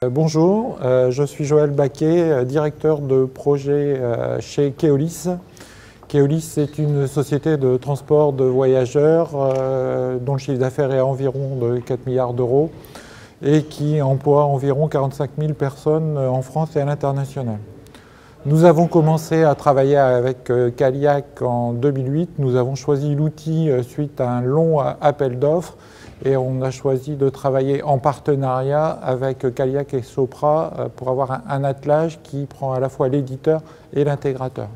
Bonjour, je suis Joël Baquet, directeur de projet chez Keolis. Keolis, c'est une société de transport de voyageurs dont le chiffre d'affaires est environ de 4 milliards d'euros et qui emploie environ 45 000 personnes en France et à l'international. Nous avons commencé à travailler avec Caliac en 2008. Nous avons choisi l'outil suite à un long appel d'offres et on a choisi de travailler en partenariat avec Caliac et Sopra pour avoir un attelage qui prend à la fois l'éditeur et l'intégrateur.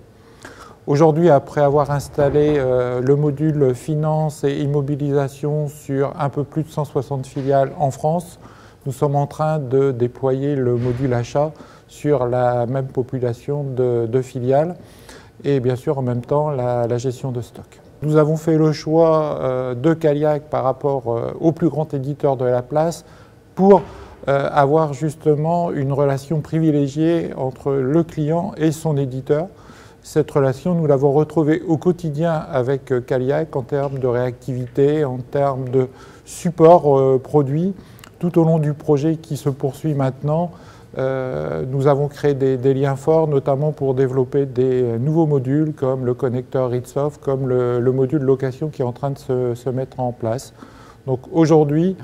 Aujourd'hui, après avoir installé le module finance et immobilisation sur un peu plus de 160 filiales en France, nous sommes en train de déployer le module achat sur la même population de filiales et bien sûr en même temps la gestion de stock. Nous avons fait le choix de Caliac par rapport au plus grand éditeur de la place pour avoir justement une relation privilégiée entre le client et son éditeur. Cette relation, nous l'avons retrouvée au quotidien avec Caliac en termes de réactivité, en termes de support produit. Tout au long du projet qui se poursuit maintenant, nous avons créé des liens forts, notamment pour développer des nouveaux modules comme le connecteur Ritsoft, comme le module location qui est en train de se mettre en place. Donc aujourd'hui,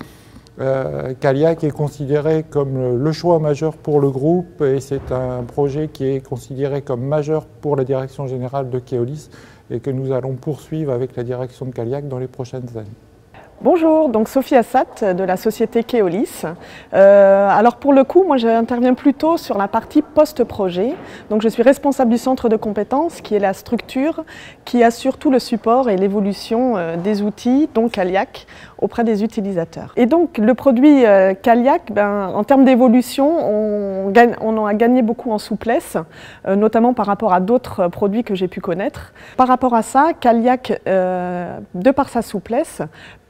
Caliac est considéré comme le choix majeur pour le groupe et c'est un projet qui est considéré comme majeur pour la direction générale de Keolis et que nous allons poursuivre avec la direction de Caliac dans les prochaines années. Bonjour, donc Sophie Assat de la société Keolis. Alors pour le coup, moi j'interviens plutôt sur la partie post-projet. Donc je suis responsable du centre de compétences qui est la structure qui assure tout le support et l'évolution des outils, donc Caliac, auprès des utilisateurs. Et donc le produit Caliac, en termes d'évolution, on en a gagné beaucoup en souplesse, notamment par rapport à d'autres produits que j'ai pu connaître. Par rapport à ça, Caliac, de par sa souplesse,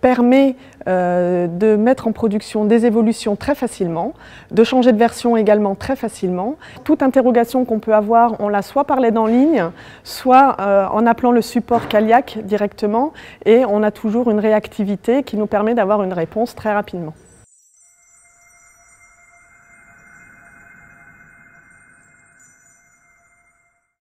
permet de mettre en production des évolutions très facilement, de changer de version également très facilement. Toute interrogation qu'on peut avoir, on l'a soit par l'aide en ligne, soit en appelant le support Caliac directement et on a toujours une réactivité qui nous permet d'avoir une réponse très rapidement.